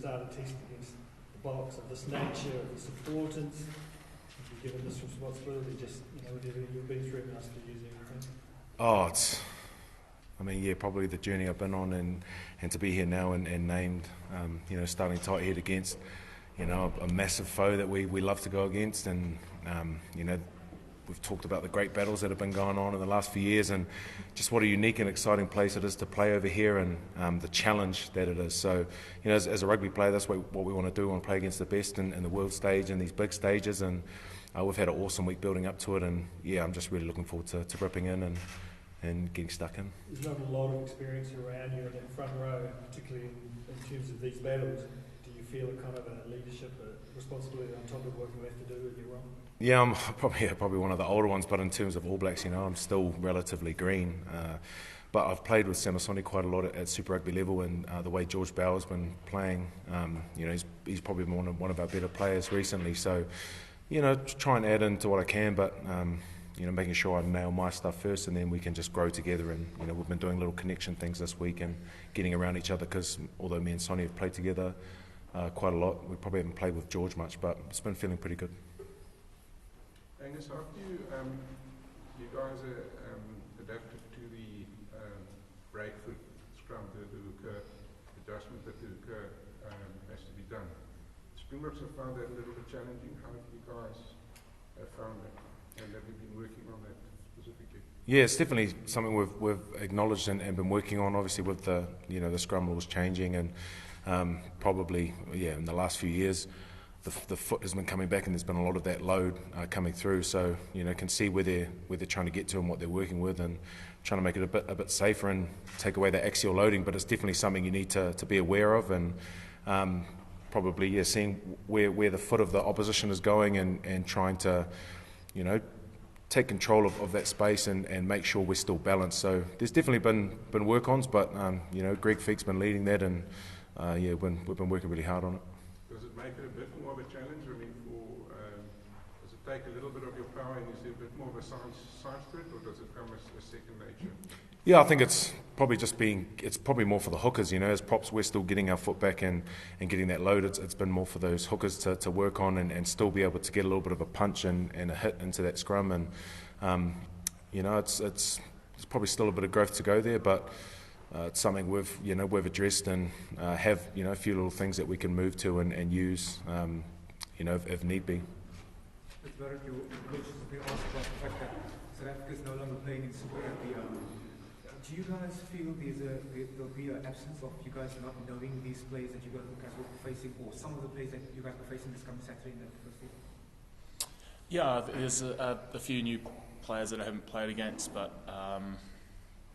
start a test against the Boks of this nature, of this importance? Have you given this responsibility, just, whatever you've been through in the last few years and everything? Probably the journey I've been on, and to be here now and named, starting tight head against, a massive foe that we love to go against, and we've talked about the great battles that have been going on in the last few years, and just what a unique and exciting place it is to play over here, and the challenge that it is. So, as a rugby player, that's what we want to do. We want to play against the best in the world stage and these big stages, and we've had an awesome week building up to it, and I'm just really looking forward to ripping in and getting stuck in. There's not a lot of experience around you in that front row, particularly in terms of these battles. Do you feel a kind of a leadership, a responsibility on top of what you have to do with your role? Yeah, I'm probably one of the older ones, but in terms of All Blacks, I'm still relatively green. But I've played with Samasoni quite a lot at Super Rugby level, and the way George Bower's been playing, he's probably one of our better players recently. So, try and add into what I can, but making sure I nail my stuff first, and then we can just grow together. And we've been doing little connection things this week and getting around each other, because although me and Sonny have played together quite a lot, we probably haven't played with George much, but it's been feeling pretty good. Angus, how do you guys adapted to the break foot scrum to occur, adjustment that to occur has to be done? Springboks have found that a little bit challenging. How have you guys found that? And have you been working on that specifically? Yeah, it's definitely something we've acknowledged and been working on. Obviously, with the the scrum rules changing, and probably in the last few years, the foot has been coming back, and there's been a lot of that load coming through. So can see where they're trying to get to and what they're working with, and trying to make it a bit safer and take away the axial loading. But it's definitely something you need to be aware of, and probably seeing where the foot of the opposition is going, and trying to take control of that space and make sure we're still balanced. So there's definitely been work-ons, but Greg Feek's been leading that, and we've been working really hard on it. Does it make it a bit more of a challenge? I mean, does it take a little bit of your power, and is there a bit more of a science to it, or does it come as second nature? Yeah, I think it's probably it's probably more for the hookers, as props we're still getting our foot back and getting that load. It's been more for those hookers to work on and still be able to get a little bit of a punch and a hit into that scrum, and it's probably still a bit of growth to go there, but it's something we've addressed, and have a few little things that we can move to and use if need be. With Barrett, your coaches have been asked about the fact that South Africa is no longer playing in Super Rugby. Do you guys feel there'll be an absence of you guys not knowing these players that you guys will be facing, or some of the players that you guys are facing this coming Saturday in the first season? Yeah, there's a few new players that I haven't played against, but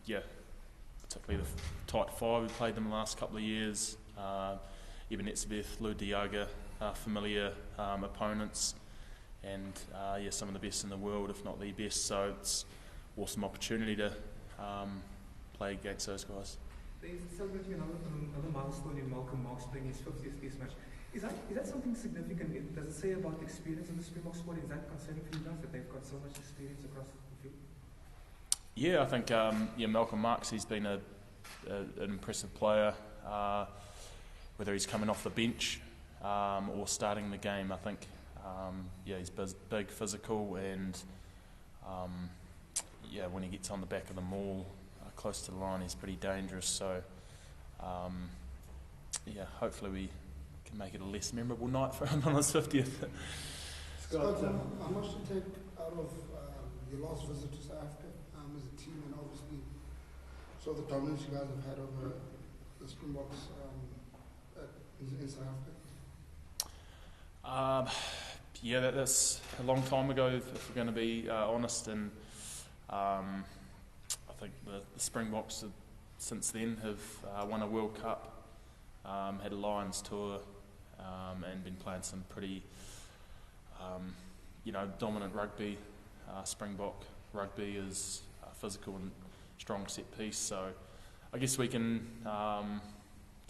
particularly the tight five. We played them the last couple of years. Eben Etzebeth, Lou Diaga, familiar opponents, and some of the best in the world, if not the best. So it's an awesome opportunity to play against those guys. There's celebrating another milestone in Malcolm Marx playing his 50th Test match. Is that something significant? Does it say about the experience in the Springbok squad? Is that concerning for you guys, that they've got so much experience across the field? Yeah, I think Malcolm Marx, he's been an impressive player, whether he's coming off the bench or starting the game. I think he's big, physical, and when he gets on the back of the maul close to the line, he's pretty dangerous. So hopefully we can make it a less memorable night for him on his 50th. Scott, how much to take out of your last visit to South Africa as a team, and obviously the dominance you guys have had over the Springboks in South Africa? That's a long time ago, if we're going to be honest, and I think the Springboks since then have won a World Cup, had a Lions tour, and been playing some pretty dominant rugby. Springbok rugby is physical and strong set piece, so I guess we can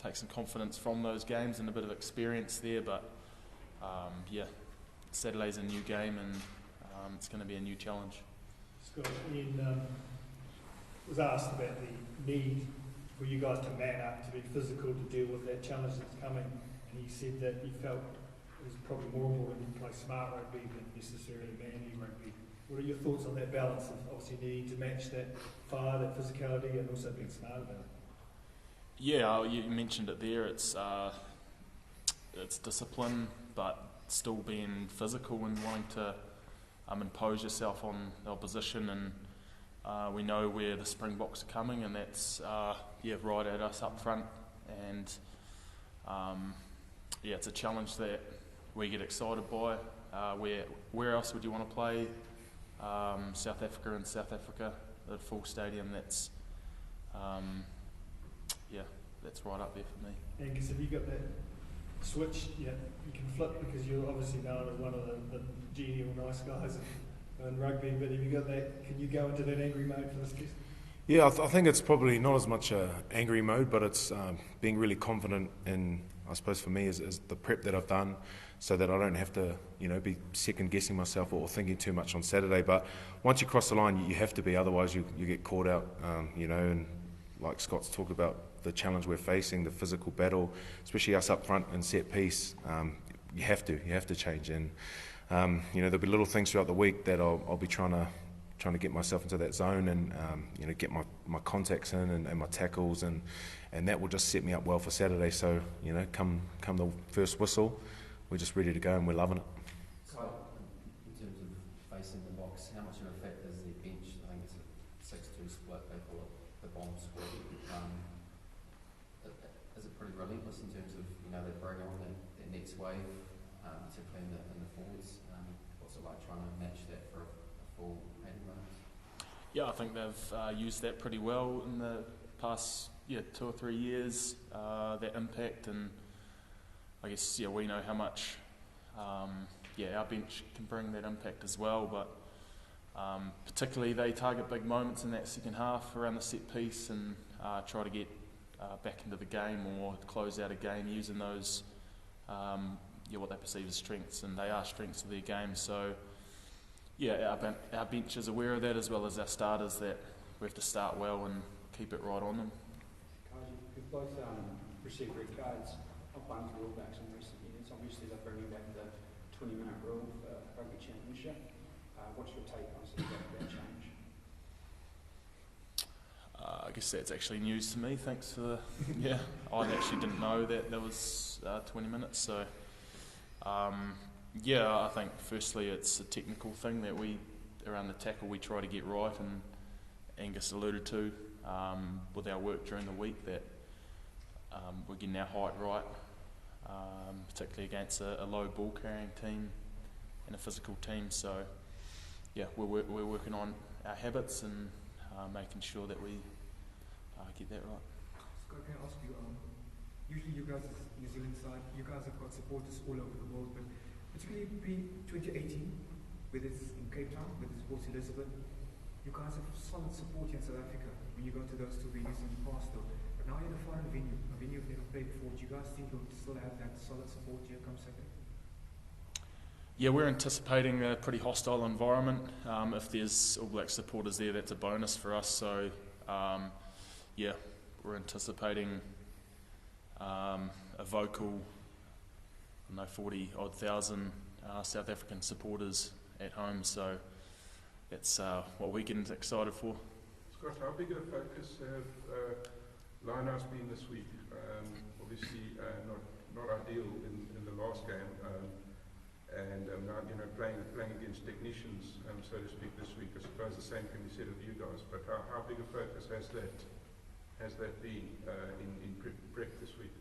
take some confidence from those games and a bit of experience there, but Saturday's a new game, and it's going to be a new challenge. Scott, Ian was asked about the need for you guys to man up, to be physical, to deal with that challenge that's coming. and he said that he felt it was probably more important to play smart rugby than necessarily manly rugby. What are your thoughts on that balance of obviously needing to match that fire, that physicality, and also being smart about it? Yeah, you mentioned it there. It's discipline, but still being physical and wanting to impose yourself on the opposition. And we know where the Springboks are coming, and that's right at us up front. And it's a challenge that we get excited by. Where else would you want to play? South Africa and South Africa, a full stadium. That's that's right up there for me. Angus, have you got that switch? Yeah, you can flip because you're obviously known as one of the genial nice guys in rugby. But have you got that? Can you go into that angry mode for this test? Yeah, I think it's probably not as much a angry mode, but it's being really confident in, I suppose for me, is the prep that I've done, so that I don't have to, be second guessing myself or thinking too much on Saturday. But once you cross the line, you have to be, otherwise you get caught out, and like Scott's talked about, the challenge we're facing, the physical battle, especially us up front in set piece, you have to change. And there'll be little things throughout the week that I'll be trying to get myself into that zone and get my contacts in and my tackles, and that will just set me up well for Saturday. So come the first whistle, we're just ready to go and we're loving it. So in terms of facing the box, how much of a factor is the bench? I think it's a 6-2 split, they call it the bomb squad. Is it pretty relentless in terms of they bring on the next wave, particularly in the forwards? What's it like trying to match that for a full 80 minutes? Yeah, I think they've used that pretty well in the past 2 or 3 years, that impact, and I guess we know how much our bench can bring that impact as well, but particularly they target big moments in that second half around the set piece and try to get back into the game or close out a game using those what they perceive as strengths, and they are strengths of their game. So our bench is aware of that, as well as our starters, that we have to start well and keep it right on them. You've both received red cards of both rulebacks in recent years. Obviously they're bringing back the 20-minute rule for Rugby Championship. What's your take on that change? I guess that's actually news to me. Thanks for I actually didn't know that there was 20 minutes. So I think firstly it's a technical thing that we, around the tackle, we try to get right, and Angus alluded to with our work during the week that we're getting our height right, particularly against a low ball carrying team and a physical team. So we're working on our habits and making sure that we get that right. Scott, can I ask you, usually you guys, New Zealand side, you guys have got supporters all over the world, but particularly pre-2018, whether it's in Cape Town, whether it's Port Elizabeth, you guys have solid support here in South Africa when you go to those two venues in the past though. But now you're in a foreign venue, a venue you've never played before. Do you guys think you'll still have that solid support here come Saturday? Yeah, we're anticipating a pretty hostile environment. If there's All Black supporters there, that's a bonus for us. So, we're anticipating a vocal, 40-odd thousand South African supporters at home. So that's what we're getting excited for. Scott, how big a focus have lineouts been this week? Obviously, not ideal in the last game. And now, playing against technicians, so to speak, this week. I suppose the same can be said of you guys. But how big a focus has that been in prep this week?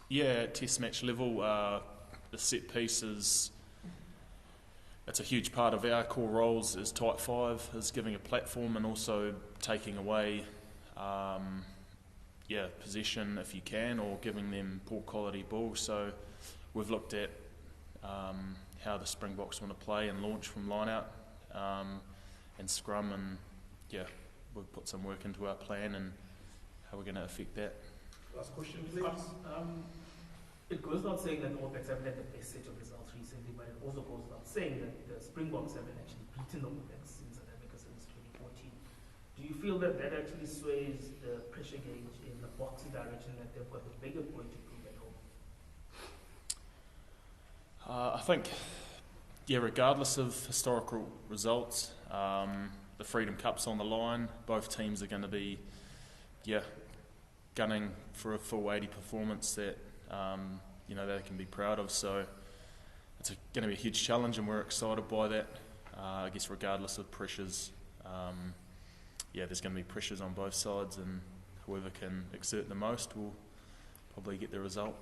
Yeah, at test match level, the set piece it's a huge part of our core roles as tight five, is giving a platform and also taking away possession if you can, or giving them poor quality balls. So we've looked at how the Springboks want to play and launch from line out and scrum, and we've put some work into our plan and how we're going to affect that. Last question, please. It goes without saying that All Blacks haven't had the best set of results recently, but it also goes without saying that the Springboks haven't actually beaten the All Blacks in South Africa since 2014. Do you feel that actually sways the pressure gauge in the Boxing direction, that they've got the bigger point to prove at home? I think, regardless of historical results, the Freedom Cup's on the line. Both teams are going to be, gunning for a full 80 performance that, they can be proud of. So it's going to be a huge challenge, and we're excited by that. I guess regardless of pressures, there's going to be pressures on both sides, and whoever can exert the most will probably get the result.